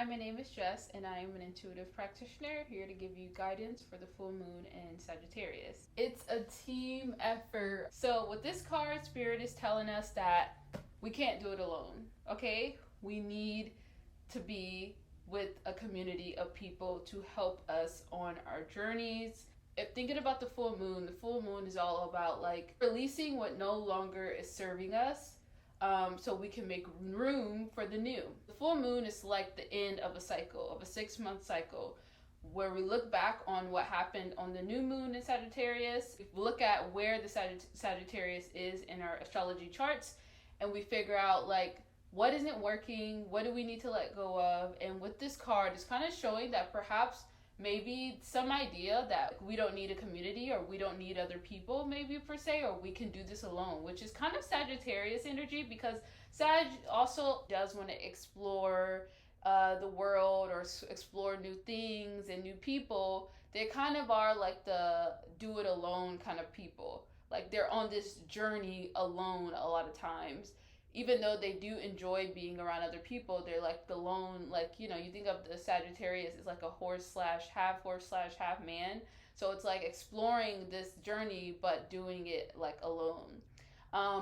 Hi, my name is Jess, and I am an intuitive practitioner here to give you guidance for the full moon in Sagittarius. It's a team effort. So, with this card, Spirit is telling us that we can't do it alone, okay? We need to be with a community of people to help us on our journeys. If thinking about the full moon is all about like releasing what no longer is serving us, so we can make room for the new. The full moon is like the end of a cycle, of a 6 month cycle, where we look back on what happened on the new moon in Sagittarius. We look at where the Sagittarius is in our astrology charts, and we figure out like what isn't working, what do we need to let go of. And with this card, it's kind of showing that perhaps maybe some idea that we don't need a community or we don't need other people, maybe per se, or we can do this alone, which is kind of Sagittarius energy, because Sag also does want to explore the world or explore new things and new people. They kind of are like the do it alone kind of people. Like they're on this journey alone a lot of times, even though they do enjoy being around other people. They're like the lone, like, you know, you think of the Sagittarius as like a horse slash half man. So it's like exploring this journey but doing it like alone.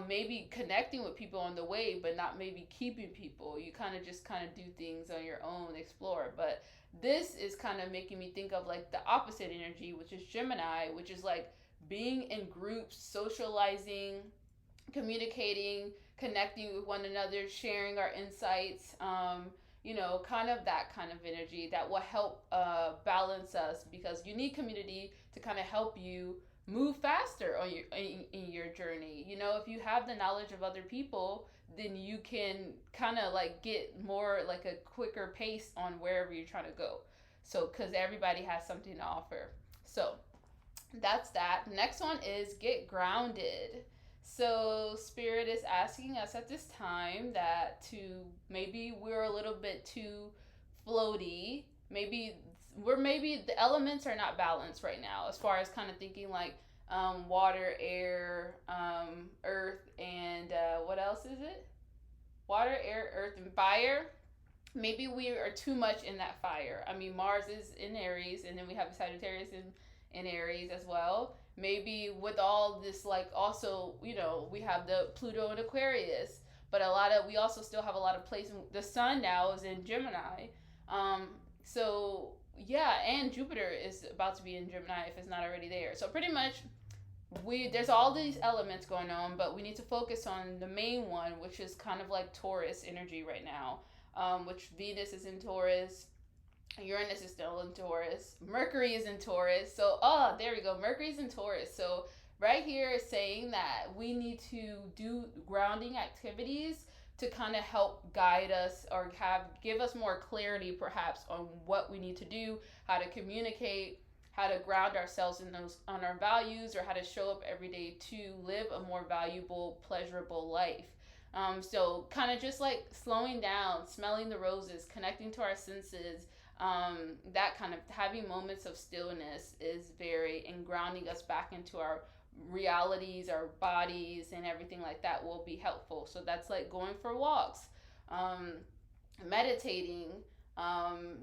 Maybe connecting with people on the way, but not maybe keeping people. You kind of just kind of do things on your own, explore. But this is kind of making me think of like the opposite energy, which is Gemini, which is like being in groups, socializing, communicating, connecting with one another, sharing our insights, kind of that kind of energy that will help balance us, because you need community to kind of help you move faster on in your journey. You know, if you have the knowledge of other people, then you can kind of like get more like a quicker pace on wherever you're trying to go. So, because everybody has something to offer. So, that's that. Next one is get grounded. So, Spirit is asking us at this time that to maybe we're a little bit too floaty. Maybe the elements are not balanced right now, as far as kind of thinking like water, air, earth, and what else is it? Water, air, earth, and fire. Maybe we are too much in that fire. I mean, Mars is in Aries, and then we have Sagittarius in Aries as well. Maybe with all this, like, also, you know, we have the Pluto and Aquarius, but we also still have a lot of place. The Sun now is in Gemini. So yeah, and Jupiter is about to be in Gemini if it's not already there. So pretty much there's all these elements going on, but we need to focus on the main one, which is kind of like Taurus energy right now, which Venus is in Taurus, Uranus is still in Taurus, Mercury is in Taurus. So there we go, Mercury's in Taurus. So right here is saying that we need to do grounding activities to kind of help guide us or give us more clarity perhaps on what we need to do, how to communicate, how to ground ourselves in those on our values, or how to show up every day to live a more valuable, pleasurable life. So kind of just like slowing down, smelling the roses, connecting to our senses, that kind of having moments of stillness is and grounding us back into our realities, our bodies, and everything like that will be helpful. So that's like going for walks, meditating,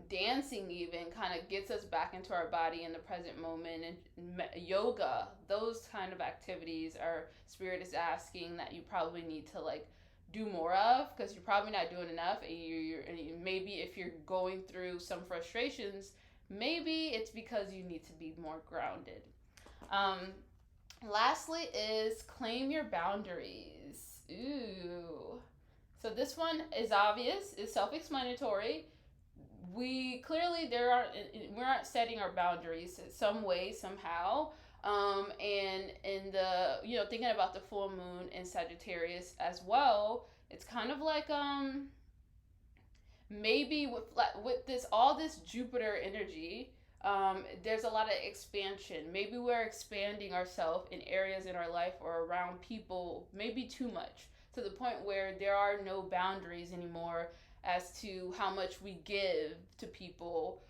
dancing, even kind of gets us back into our body in the present moment. And yoga, those kind of activities, our Spirit is asking that you probably need to like do more of, because you're probably not doing enough. And maybe if you're going through some frustrations, maybe it's because you need to be more grounded. Lastly is claim your boundaries. Ooh. So this one is obvious, is self-explanatory. We aren't setting our boundaries in some way, somehow. And in the, thinking about the full moon in Sagittarius as well, it's kind of like maybe with this Jupiter energy, there's a lot of expansion. Maybe we're expanding ourselves in areas in our life or around people, maybe too much, to the point where there are no boundaries anymore as to how much we give to people,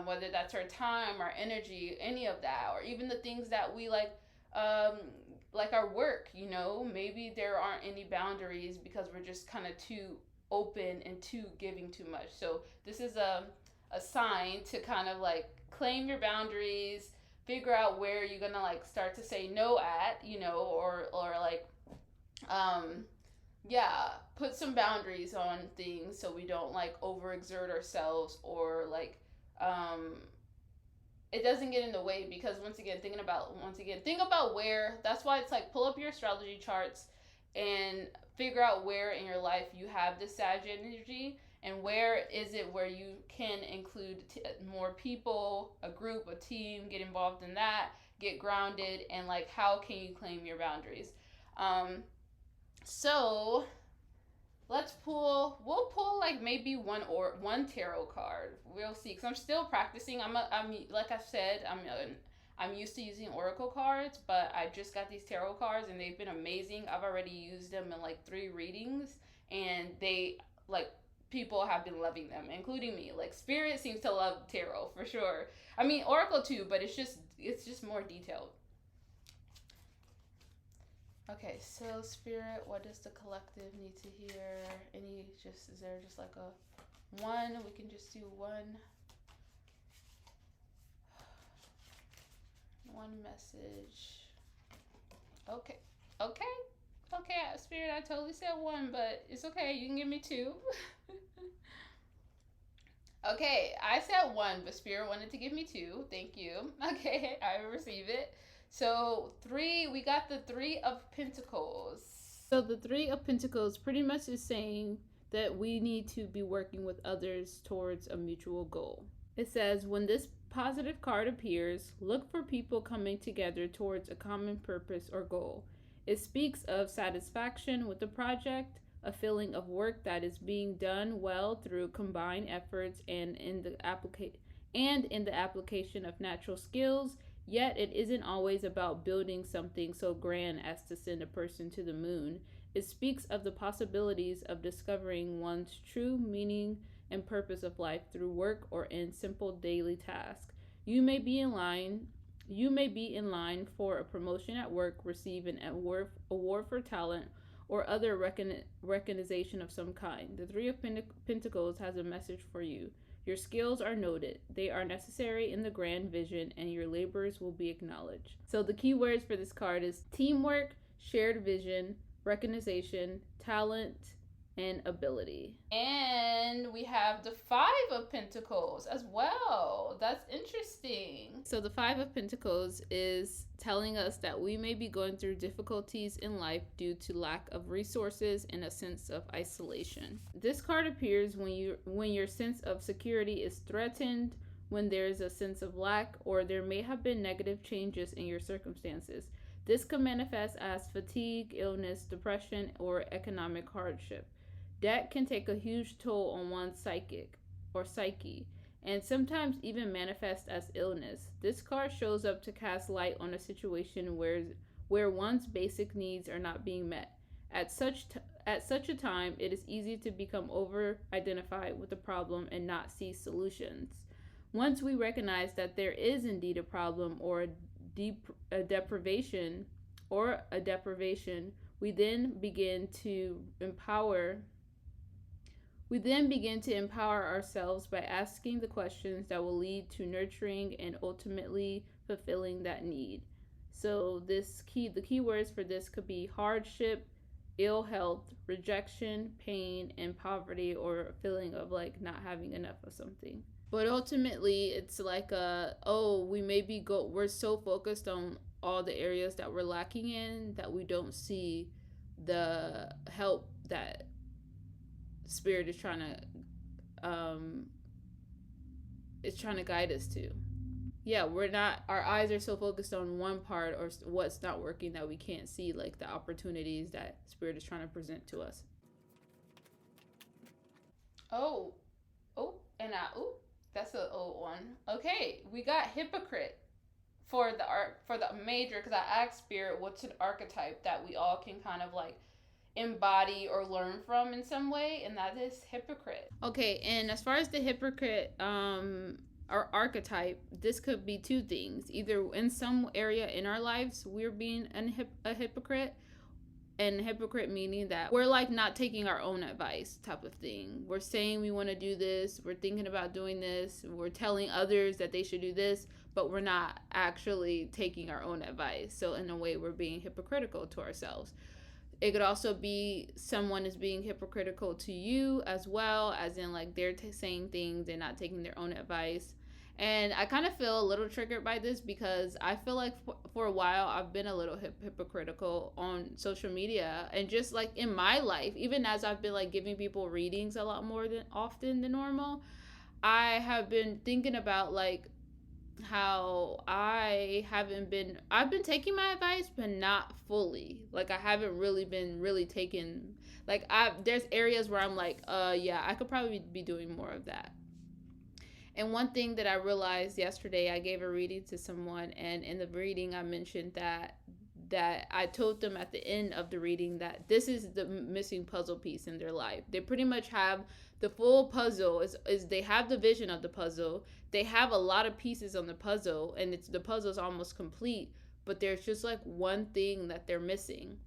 whether that's our time, our energy, any of that, or even the things that we like our work. Maybe there aren't any boundaries because we're just kind of too open and too giving too much. So this is a sign to kind of like claim your boundaries, figure out where you're gonna like start to say no at, you know, or like um yeah, put some boundaries on things so we don't like overexert ourselves, or like um it doesn't get in the way. Because think about where. That's why it's like pull up your astrology charts and figure out where in your life you have this Sag energy, and where is it where you can include more people, a group, a team, get involved in that, get grounded, and like how can you claim your boundaries. So we'll pull like maybe one tarot card. We'll see, because I'm still practicing. I'm like I said, I'm used to using oracle cards, but I just got these tarot cards and they've been amazing. I've already used them in like 3 readings, and they like people have been loving them, including me. Like spirit seems to love tarot for sure. I mean oracle too, but it's just more detailed. Okay, so spirit, what does the collective need to hear? Is there just like a one? We can just do one message. Okay, spirit, I totally said one, but it's okay. You can give me 2. Okay, I said 1, but spirit wanted to give me 2. Thank you. Okay, I receive it. So 3, we got the 3 of Pentacles. So the 3 of Pentacles pretty much is saying that we need to be working with others towards a mutual goal. It says, when this positive card appears, look for people coming together towards a common purpose or goal. It speaks of satisfaction with the project, a feeling of work that is being done well through combined efforts and in the application of natural skills. Yet it isn't always about building something so grand as to send a person to the moon. It speaks of the possibilities of discovering one's true meaning and purpose of life through work or in simple daily tasks. You may be in line for a promotion at work, receive an award for talent, or other recognition of some kind. The 3 of Pentacles has a message for you. Your skills are noted. They are necessary in the grand vision, and your labors will be acknowledged. So the key words for this card is teamwork, shared vision, recognition, talent, and ability. And we have the 5 of Pentacles as well. That's interesting. So the 5 of Pentacles is telling us that we may be going through difficulties in life due to lack of resources and a sense of isolation. This card appears when your sense of security is threatened, when there is a sense of lack, or there may have been negative changes in your circumstances. This can manifest as fatigue, illness, depression, or economic hardship. Debt can take a huge toll on one's psyche, and sometimes even manifest as illness. This card shows up to cast light on a situation where one's basic needs are not being met. At such a time, it is easy to become over-identified with the problem and not see solutions. Once we recognize that there is indeed a problem or a deprivation, we then begin to empower ourselves by asking the questions that will lead to nurturing and ultimately fulfilling that need. So the key words for this could be hardship, ill health, rejection, pain, and poverty, or a feeling of like not having enough of something. But ultimately, it's like we're so focused on all the areas that we're lacking in that we don't see the help that Spirit is trying to guide us to. Yeah, our eyes are so focused on one part or what's not working that we can't see like the opportunities that Spirit is trying to present to us. That's an old one. Okay, we got hypocrite for the major, because I asked Spirit what's an archetype that we all can kind of like embody or learn from in some way, and that is hypocrite. Okay, and as far as the hypocrite or archetype, this could be 2 things. Either in some area in our lives we're being a hypocrite, And hypocrite meaning that we're like not taking our own advice type of thing. We're saying we want to do this, we're thinking about doing this, we're telling others that they should do this, but we're not actually taking our own advice. So in a way, we're being hypocritical to ourselves. It could also be someone is being hypocritical to you as well, as in like they're saying things and not taking their own advice. And I kind of feel a little triggered by this because I feel like for a while I've been a little hypocritical on social media and just like in my life, even as I've been like giving people readings a lot more than often than normal. I have been thinking about like how I've been taking my advice but not fully. Like I haven't really been really taking, like there's areas where I'm like yeah, I could probably be doing more of that. And one thing that I realized yesterday, I gave a reading to someone, and in the reading I mentioned that I told them at the end of the reading that this is the missing puzzle piece in their life. They pretty much have the full puzzle, is they have the vision of the puzzle. They have a lot of pieces on the puzzle, and the puzzle's almost complete, but there's just like one thing that they're missing,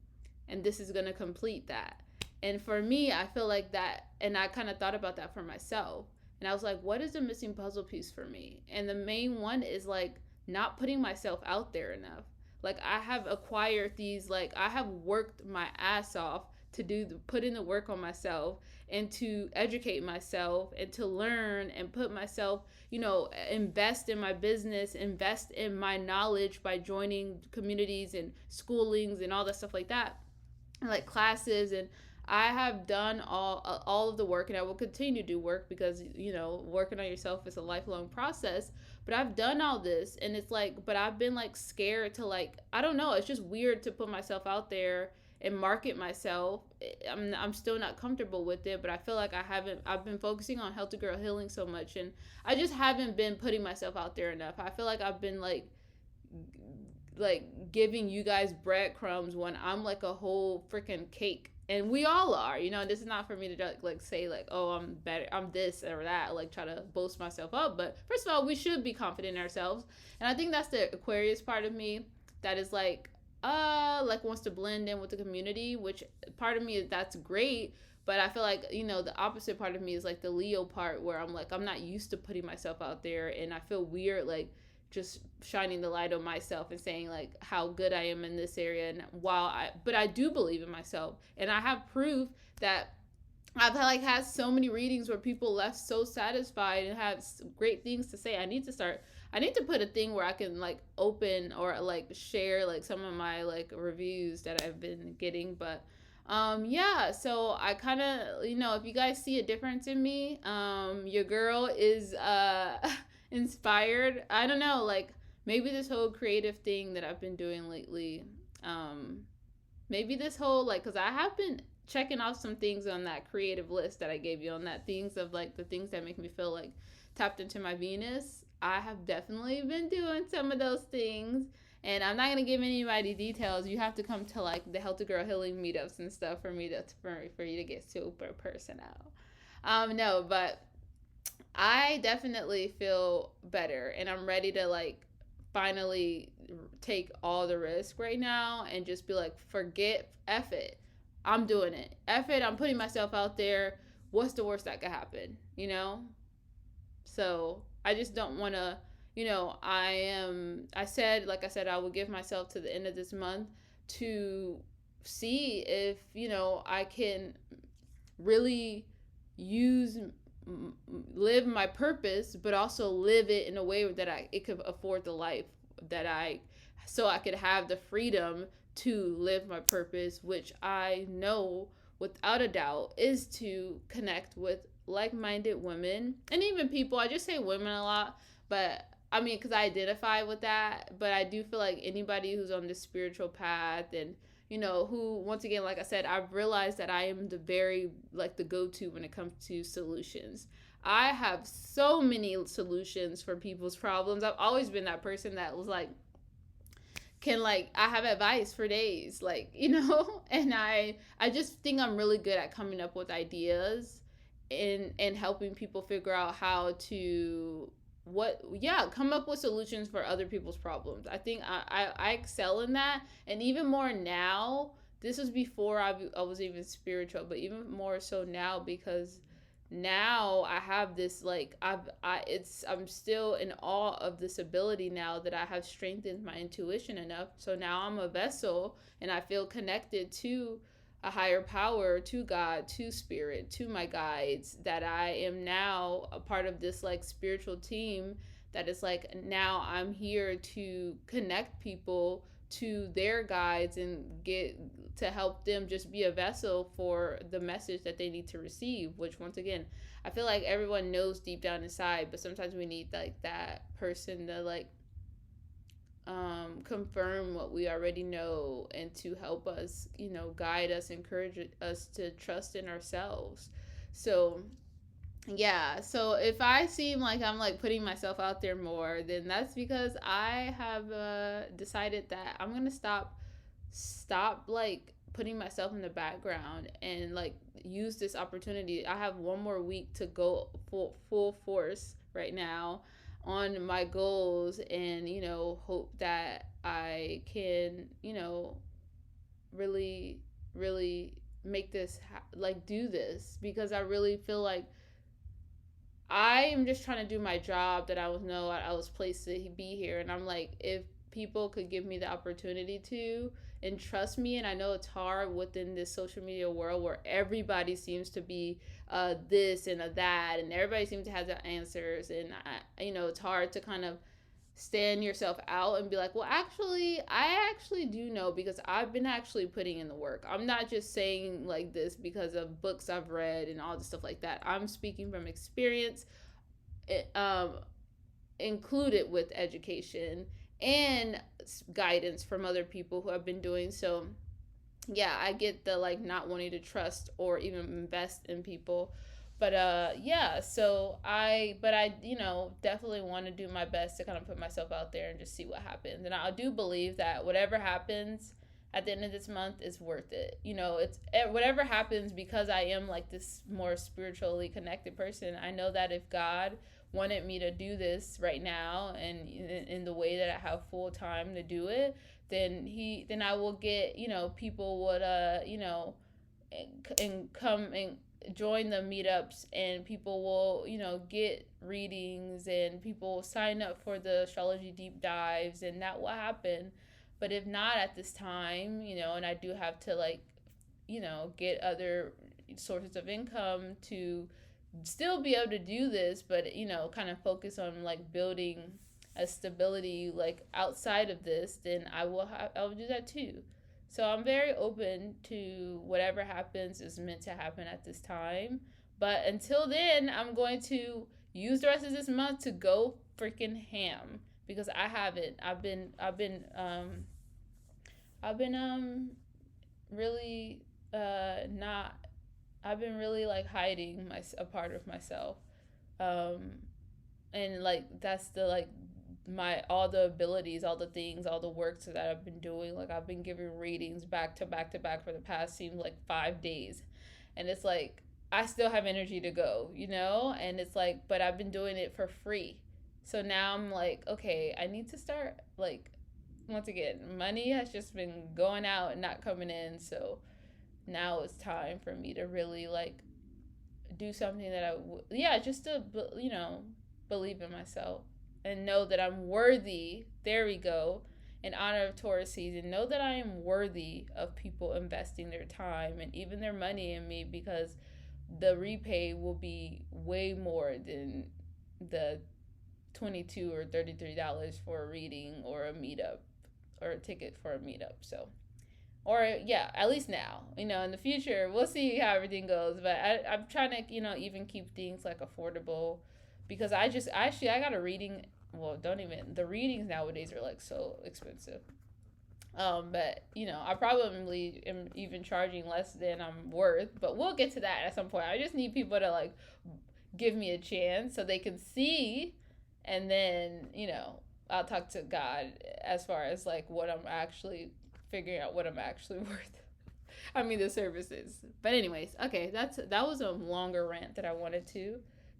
and this is going to complete that. And for me, I feel like that, and I kind of thought about that for myself. And I was like, what is the missing puzzle piece for me? And the main one is like not putting myself out there enough. Like I have acquired these, like I have worked my ass off to put in the work on myself and to educate myself and to learn and put myself, invest in my business, invest in my knowledge by joining communities and schoolings and all that stuff like that, and like classes. And I have done all of the work, and I will continue to do work because, working on yourself is a lifelong process. But I've done all this, and it's like, but I've been like scared to like, I don't know, it's just weird to put myself out there and market myself. I'm still not comfortable with it, but I feel like I've been focusing on Healthy Girl Healing so much, and I just haven't been putting myself out there enough. I feel like I've been like giving you guys breadcrumbs when I'm like a whole freaking cake. And we all are, this is not for me to like say like, oh, I'm better, I'm this or that, like try to boast myself up. But first of all, we should be confident in ourselves. And I think that's the Aquarius part of me that is like wants to blend in with the community, which part of me, that's great. But I feel like, the opposite part of me is like the Leo part where I'm like, I'm not used to putting myself out there. And I feel weird, like, just shining the light on myself and saying like how good I am in this area. And but I do believe in myself, and I have proof that I've had so many readings where people left so satisfied and have great things to say. I need to put a thing where I can like open or like share like some of my like reviews that I've been getting. But yeah, so I kind of, if you guys see a difference in me, your girl is inspired. I don't know, like maybe this whole creative thing that I've been doing lately, maybe this whole like, because I have been checking off some things on that creative list that I gave you, on that things of like the things that make me feel like tapped into my Venus. I have definitely been doing some of those things, and I'm not going to give anybody details. You have to come to like the Healthy Girl Healing meetups and stuff for you to get super personal. No, but I definitely feel better, and I'm ready to like finally take all the risk right now and just be like, forget, F it. I'm doing it. F it. I'm putting myself out there. What's the worst that could happen? So I just don't want to, I said, I will give myself to the end of this month to see if, I can really live my purpose, but also live it in a way that it could afford the life so I could have the freedom to live my purpose, which I know without a doubt is to connect with like-minded women, and even people. I just say women a lot, but I mean, because I identify with that, but I do feel like anybody who's on this spiritual path and who, once again, like I said, I've realized that I am the go-to when it comes to solutions. I have so many solutions for people's problems. I've always been that person that was like, I have advice for days, and I just think I'm really good at coming up with ideas and helping people figure out how to come up with solutions for other people's problems. I think I excel in that, and even more now this was before I was even spiritual, but even more so now, because now I have this, like, I'm still in awe of this ability now that I have strengthened my intuition enough. So now I'm a vessel and I feel connected to a higher power, to God, to spirit, to my guides, that I am now a part of this like spiritual team that is like, now I'm here to connect people to their guides and get to help them just be a vessel for the message that they need to receive, which once again, I feel like everyone knows deep down inside, but sometimes we need like that person to like confirm what we already know and to help us, guide us, encourage us to trust in ourselves. So yeah, so if I seem like I'm like putting myself out there more, then that's because I have decided that I'm gonna stop like putting myself in the background and like use this opportunity. I have one more week to go full force right now on my goals, and hope that I can really really make this like do this, because I really feel like I am just trying to do my job that I was placed to be here. And I'm like, if people could give me the opportunity to and trust me, and I know it's hard within this social media world where everybody seems to be this and a that, and everybody seems to have the answers, and it's hard to kind of stand yourself out and be like, well, actually, I actually do know, because I've been actually putting in the work. I'm not just saying like this because of books I've read and all this stuff like that. I'm speaking from experience, um, included with education and guidance from other people who have been doing so. Yeah, I get the like not wanting to trust or even invest in people, but yeah, so I definitely want to do my best to kind of put myself out there and just see what happens. And I do believe that whatever happens at the end of this month is worth it. It's whatever happens, because I am like this more spiritually connected person. I know that if God wanted me to do this right now and in the way that I have full time to do it, then I will get, people would and come and join the meetups, and people will get readings, and people will sign up for the astrology deep dives, and that will happen. But if not at this time, and I do have to like get other sources of income to still be able to do this, but kind of focus on like building a stability like outside of this, then I will do that too. So I'm very open to whatever happens is meant to happen at this time. But until then, I'm going to use the rest of this month to go freaking ham, because I haven't. I've been really not. I've been really like hiding a part of myself. Um and like that's the like my all the abilities, all the things, all the works that I've been doing. Like I've been giving readings back to back to back for the past seems like 5 days, and it's like I still have energy to go, and it's like, but I've been doing it for free. So now I'm like, okay, I need to start like, once again, money has just been going out and not coming in. So now it's time for me to really like do something that just to believe in myself and know that I'm worthy. There we go. In honor of Taurus season, know that I am worthy of people investing their time and even their money in me, because the repay will be way more than the $22 or $33 for a reading or a meetup or a ticket for a meetup. So, or yeah, at least now, in the future we'll see how everything goes, but I'm trying to even keep things like affordable, because I got a reading. Well, don't even, the readings nowadays are like so expensive. But I probably am even charging less than I'm worth, but we'll get to that at some point. I just need people to like give me a chance so they can see, and then I'll talk to God as far as like what I'm actually figuring out what I'm actually worth. I mean the services. But anyways, okay, that was a longer rant that I wanted to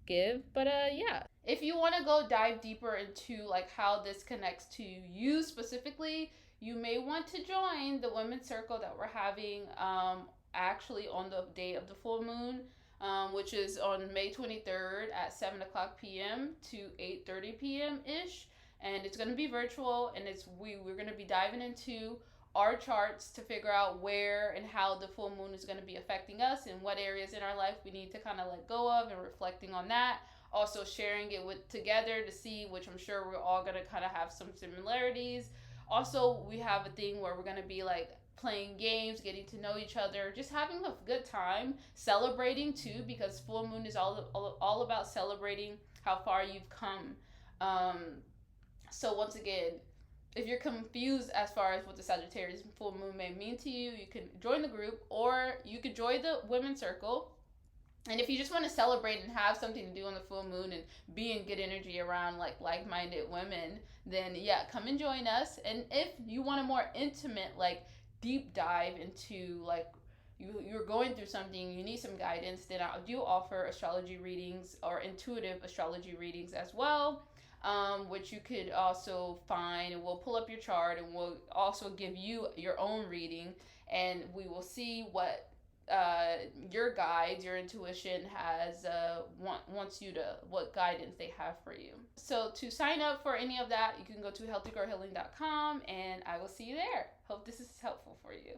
give. But yeah. If you want to go dive deeper into like how this connects to you specifically, you may want to join the women's circle that we're having actually on the day of the full moon, which is on May 23rd at 7 o'clock p.m. to 8:30 p.m. ish. And it's going to be virtual, and we're going to be diving into our charts to figure out where and how the full moon is going to be affecting us and what areas in our life we need to kind of let go of, and reflecting on that. Also sharing it together to see, which I'm sure we're all going to kind of have some similarities. Also, we have a thing where we're going to be like playing games, getting to know each other, just having a good time, celebrating too, because full moon is all about celebrating how far you've come. So once again, if you're confused as far as what the Sagittarius full moon may mean to you, you can join the group, or you could join the women's circle. And if you just want to celebrate and have something to do on the full moon and be in good energy around like-minded women, then yeah, come and join us. And if you want a more intimate, like deep dive into like you're going through something, you need some guidance, then I do offer astrology readings or intuitive astrology readings as well. Which you could also find, and we'll pull up your chart and we'll also give you your own reading, and we will see what your guides, your intuition has wants you to, what guidance they have for you. So to sign up for any of that, you can go to healthygirlhealing.com, and I will see you there. Hope this is helpful for you.